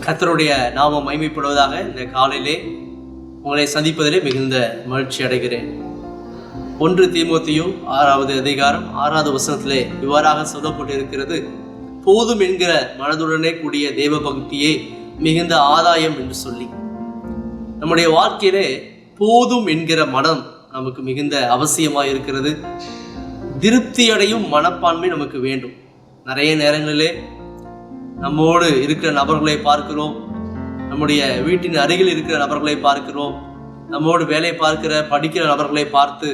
கர்த்தருடைய நாமம் மகிமைப்படுவதாக. இந்த காலையிலே உங்களை சந்திப்பதிலே மிகுந்த மகிழ்ச்சி அடைகிறேன். 1 தீமோத்தேயு 6வது அதிகாரம் 6வது வசனத்திலே இவ்வாறாக சொல்லப்பட்டிருக்கிறது, போதும் என்கிற மனதுடனே கூடிய தேவ பக்தியே மிகுந்த ஆதாயம் என்று சொல்லி. நம்முடைய வாழ்க்கையிலே போதும் என்கிற மனம் நமக்கு மிகுந்த அவசியமாக இருக்கிறது. திருப்தியடையும் மனப்பான்மை நமக்கு வேண்டும். நிறைய நேரங்களிலே நம்மோடு இருக்கிற நபர்களை பார்க்கிறோம், நம்முடைய வீட்டின் அருகில் இருக்கிற நபர்களை பார்க்கிறோம், நம்மோடு வேலை பார்க்கிற படிக்கிற நபர்களை பார்த்து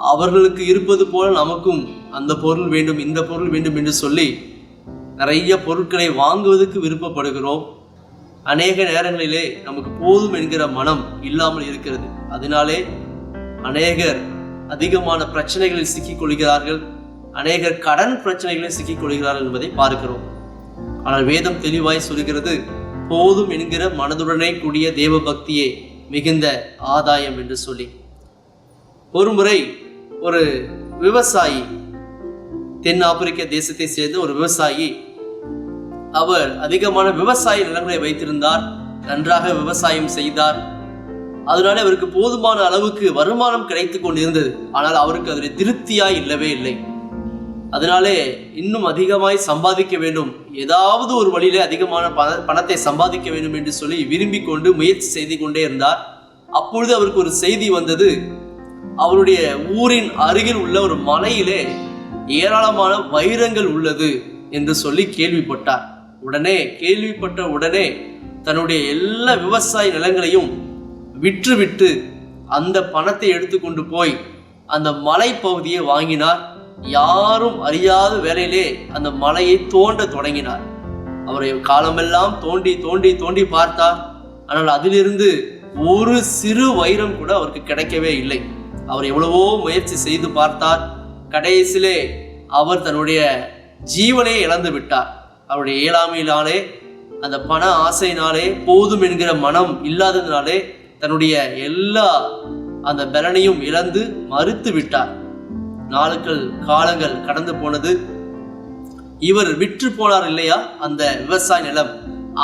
அவர்களுக்கு இருப்பது போல நமக்கும் அந்த பொருள் வேண்டும், இந்த பொருள் வேண்டும் என்று சொல்லி நிறைய பொருட்களை வாங்குவதற்கு விருப்பப்படுகிறோம். அநேக நேரங்களிலே நமக்கு போதும் என்கிற மனம் இல்லாமல் இருக்கிறது. அதனாலே அநேகர் அதிகமான பிரச்சனைகளில் சிக்கிக் கொள்கிறார்கள், அநேகர் கடன் பிரச்சனைகளில் சிக்கிக் கொள்கிறார்கள் என்பதை பார்க்கிறோம். ஆனால் வேதம் தெளிவாய் சொல்கிறது, போதும் என்கிற மனதுடனே கூடிய தேவ பக்தியே மிகுந்த ஆதாயம் என்று சொல்லி. ஒரு முறை ஒரு விவசாயி, தென் ஆப்பிரிக்க தேசத்தை சேர்ந்த ஒரு விவசாயி, அவர் அதிகமான விவசாய நிலங்களை வைத்திருந்தார், நன்றாக விவசாயம் செய்தார். அதனால அவருக்கு போதுமான அளவுக்கு வருமானம் கிடைத்து கொண்டிருந்தது. ஆனால் அவருக்கு அதில் திருப்தியாய் இல்லவே இல்லை. அதனாலே இன்னும் அதிகமாய் சம்பாதிக்க வேண்டும், ஏதாவது ஒரு வழியிலே அதிகமான பணத்தை சம்பாதிக்க வேண்டும் என்று சொல்லி விரும்பி கொண்டு முயற்சி செய்து கொண்டே இருந்தார். அப்பொழுது அவருக்கு ஒரு செய்தி வந்தது. அவருடைய ஊரின் அருகில் உள்ள ஒரு மலையிலே ஏராளமான வைரங்கள் உள்ளது என்று சொல்லி கேள்விப்பட்டார். கேள்விப்பட்ட உடனே தன்னுடைய எல்லா விவசாய நிலங்களையும் விற்றுவிட்டு அந்த பணத்தை எடுத்துக்கொண்டு போய் அந்த மலை பகுதியை வாங்கினார். யாரும் அறியாத வேலையிலே அந்த மலையை தோண்ட தொடங்கினார். அவரை காலமெல்லாம் தோண்டி தோண்டி தோண்டி பார்த்தார். ஆனால் அதிலிருந்து ஒரு சிறு வைரம் கூட அவருக்கு கிடைக்கவே இல்லை. அவர் எவ்வளவோ முயற்சி செய்து பார்த்தார். கடைசியிலே அவர் தன்னுடைய ஜீவனை இழந்து விட்டார். அவருடைய இயலாமையினாலே, அந்த பண ஆசையினாலே, போதும் என்கிற மனம் இல்லாததினாலே தன்னுடைய எல்லா அந்த பலனையும் இழந்து மறுத்து விட்டார். நாட்கள் காலங்கள் கடந்து போனது. இவர் விற்று போனார் இல்லையா அந்த விவசாய நிலம்,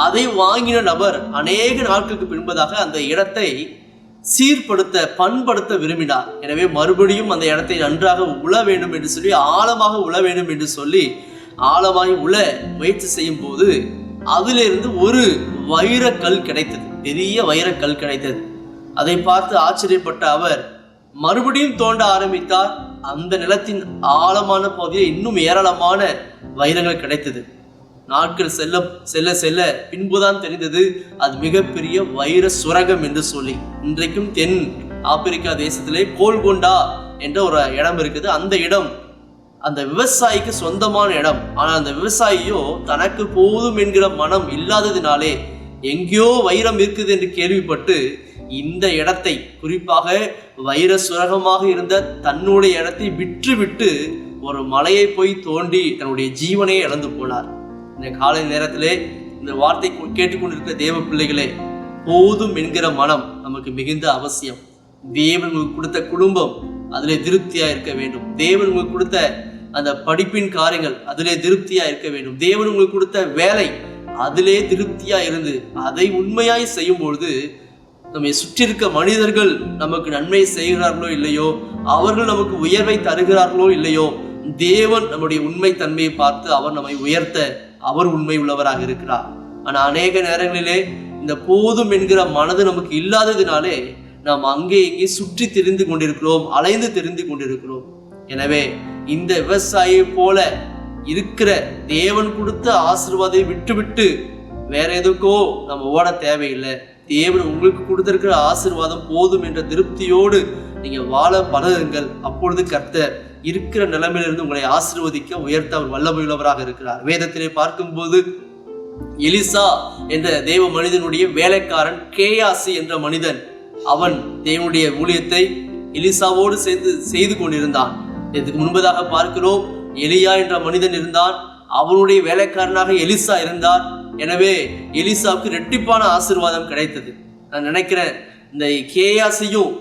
அதை வாங்கின நபர் அநேக நாட்களுக்கு பின்பதாக அந்த இடத்தை சீர்படுத்த பண்படுத்த விரும்பினார். எனவே மறுபடியும் அந்த இடத்தை நன்றாக உழ வேண்டும் என்று சொல்லி, ஆழமாக உழ வேண்டும் என்று சொல்லி ஆழமாய் உழ முயற்சி செய்யும் போது அதிலிருந்து ஒரு வைரக்கல் கிடைத்தது, பெரிய வைரக்கல் கிடைத்தது. அதை பார்த்து ஆச்சரியப்பட்ட அவர் மறுபடியும் தோண்ட ஆரம்பித்தார். அந்த நிலத்தின் ஆழமான பகுதியில் இன்னும் ஏராளமான வைரங்கள் கிடைத்தது. நாட்கள் செல்ல செல்ல செல்ல பின்புதான் தெரிந்தது அது மிகப்பெரிய வைர சுரங்கம் என்று சொல்லி. இன்றைக்கும் தென் ஆப்பிரிக்கா தேசத்திலே கோல்கொண்டா என்ற ஒரு இடம் இருக்குது. அந்த இடம் அந்த விவசாயிக்கு சொந்தமான இடம். ஆனால் அந்த விவசாயியோ தனக்கு போதும் என்கிற மனம் இல்லாததினாலே எங்கேயோ வைரம் இருக்குது என்று கேள்விப்பட்டு இந்த இடத்தை, குறிப்பாக வைர சுரகமாக இருந்த தன்னுடைய இடத்தை விற்றுவிட்டு ஒரு மலையை போய் தோண்டி தன்னுடைய ஜீவனையை இழந்து போனார். இந்த காலை நேரத்திலே இந்த வார்த்தை கேட்டுக்கொண்டிருக்கிற தேவ பிள்ளைகளே, போதும் என்கிற மனம் நமக்கு மிகுந்த அவசியம். தேவன் உங்களுக்கு கொடுத்த குடும்பம், அதிலே திருப்தியா இருக்க வேண்டும். தேவன் உங்களுக்கு கொடுத்த அந்த படிப்பின் காரியங்கள், அதிலே திருப்தியா இருக்க வேண்டும். தேவன் உங்களுக்கு கொடுத்த வேலை, அதிலே திருப்தியா இருந்து அதை உண்மையாய் செய்யும் பொழுது நம்மை சுற்றி இருக்க மனிதர்கள் நமக்கு நன்மை செய்கிறார்களோ இல்லையோ, அவர்கள் நமக்கு உயர்வை தருகிறார்களோ இல்லையோ, தேவன் நம்முடைய உண்மை தன்மையை பார்த்து அவர் நம்மை உயர்த்த அவர் உண்மை உள்ளவராக இருக்கிறார். ஆனால் அநேக நேரங்களிலே இந்த போதும் என்கிற மனது நமக்கு இல்லாததினாலே நாம் அங்கே இங்கே சுற்றி தெரிந்து கொண்டிருக்கிறோம், அலைந்து தெரிந்து கொண்டிருக்கிறோம். எனவே இந்த விவசாயியை போல இருக்கிற தேவன் கொடுத்த ஆசீர்வாதத்தை விட்டுவிட்டு வேற எதுக்கோ நம்ம ஓட தேவையில்லை. தேவன் உங்களுக்கு கொடுத்திருக்கிற ஆசீர்வாதம் போதும் என்ற திருப்தியோடு நீங்க வாழ பழகுங்கள். அப்பொழுது கர்த்தர் இருக்கிற நிலைமையிலிருந்து உங்களை ஆசீர்வதிக்க உயர்த்த அவர் வல்லமையுள்ளவராக இருக்கிறார். வேதத்திலே பார்க்கும்போது எலிசா என்ற தேவ மனிதனுடைய வேலைக்காரன் கேயாசி என்ற மனிதன், அவன் தேவனுடைய ஊழியத்தை எலிசாவோடு சேர்ந்து செய்து கொண்டிருந்தான். இதுக்கு முன்பதாக பார்க்கிறோம், எலியா என்ற மனிதன் இருந்தான், அவனுடைய வேலைக்காரனாக எலிசா இருந்தார். எனவே எலிசாவுக்கு இரட்டிப்பான ஆசீர்வாதம் கிடைத்தது. நான் நினைக்கிறேன் இந்த கேயாசியும்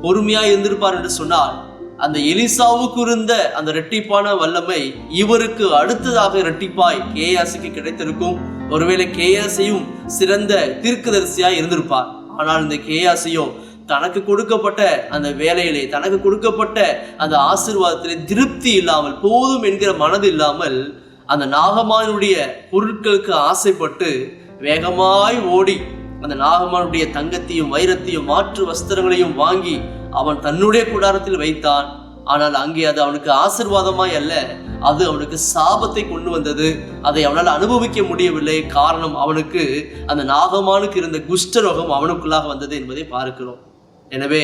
பொறுமையா இருந்திருப்பார் என்று சொன்னால் அந்த எலிசாவுக்கு இருந்த அந்த இரட்டிப்பான வல்லமை இவருக்கு அடுத்ததாக இரட்டிப்பாய் கேயாசிக்கு கிடைத்திருக்கும். ஒருவேளை கேயாசியும் சிறந்த தீர்க்கதரிசியாய் இருந்திருப்பார். ஆனால் இந்த கேயாசியோ தனக்கு கொடுக்கப்பட்ட அந்த வேலையிலே, தனக்கு கொடுக்கப்பட்ட அந்த ஆசீர்வாதத்திலே திருப்தி இல்லாமல், போதும் என்கிற மனது இல்லாமல், அந்த நாகமானுடைய பொருட்களுக்கு ஆசைப்பட்டு வேகமாய் ஓடி அந்த நாகமானுடைய தங்கத்தையும் வைரத்தையும் மாற்று வஸ்திரங்களையும் வாங்கி அவன் தன்னுடைய கூடாரத்தில் வைத்தான். ஆனால் அங்கே அது அவனுக்கு ஆசீர்வாதமாய் அல்ல, அது அவனுக்கு சாபத்தை கொண்டு வந்தது. அதை அவனால் அனுபவிக்க முடியவில்லை. காரணம், அவனுக்கு அந்த நாகமானுக்கு இருந்த குஷ்டரோகம் அவனுக்குள்ளாக வந்தது என்பதை பார்க்கிறோம். எனவே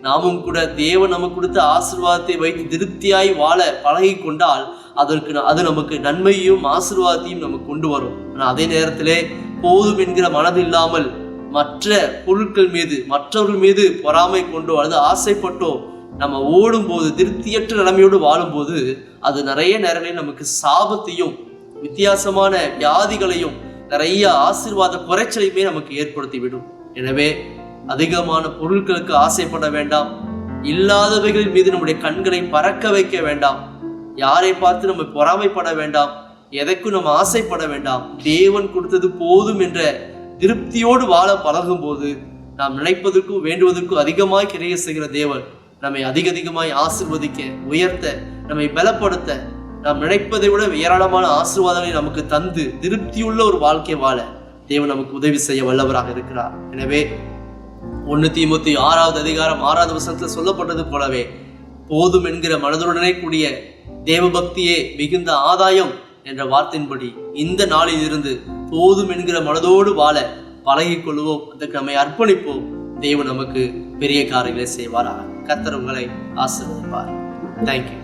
நாமும் கூட தேவன் நமக்கு கொடுத்த ஆசீர்வாதத்தை வைத்து திருப்தியாய் வாழ பழகி கொண்டால் அது நமக்கு நன்மையும் ஆசீர்வாதத்தையும் நமக்கு கொண்டு வரும். ஆனால் அதே நேரத்திலே போதும் என்கிற மனது இல்லாமல் மற்ற பொருட்கள் மீது, மற்றவர்கள் மீது பொறாமை கொண்டோ அல்லது ஆசைப்பட்டோ நம்ம ஓடும்போது, திருப்தியற்ற நிலைமையோடு வாழும்போது, அது நிறைய நேரங்களில் நமக்கு சாபத்தையும் வித்தியாசமான வியாதிகளையும் நிறைய ஆசீர்வாத குறைச்சலையுமே நமக்கு ஏற்படுத்திவிடும். எனவே அதிகமான பொருட்களுக்கு ஆசைப்பட வேண்டாம். இல்லாதவைகளின் மீது நம்முடைய கண்களை பறக்க வைக்க வேண்டாம். யாரை பார்த்து நம்ம பொறாமைப்பட வேண்டாம். எதற்கும் நம்ம ஆசைப்பட வேண்டாம். தேவன் கொடுத்தது போதும் என்ற திருப்தியோடு வாழ பழகும் போது நாம் நினைப்பதற்கும் வேண்டுவதற்கும் அதிகமாய் கிரிய செய்கிற தேவன் நம்மை அதிகமாய் ஆசீர்வதிக்க, உயர்த்த, நம்மை பலப்படுத்த, நாம் நினைப்பதை விட ஏராளமான ஆசீர்வாதங்களை நமக்கு தந்து திருப்தியுள்ள ஒரு வாழ்க்கை வாழ தேவன் நமக்கு உதவி செய்ய வல்லவராக இருக்கிறார். எனவே 1 தீமோத்தேயு 6வது அதிகாரம் 6வது வசனத்தில் சொல்லப்பட்டது போலவே போதும் என்கிற மனதுடனே கூடிய தேவபக்தியே மிகுந்த ஆதாயம் என்ற வார்த்தையின்படி இந்த நாளில் இருந்து போதும் என்கிற மனதோடு வாழ பழகிக் கொள்வோம். அதற்கு நம்மை அர்ப்பணிப்போம். தேவன் நமக்கு பெரிய காரியங்களை செய்வாராக. கர்த்தர் உங்களை ஆசீர்வதிப்பார். தேங்க்யூ.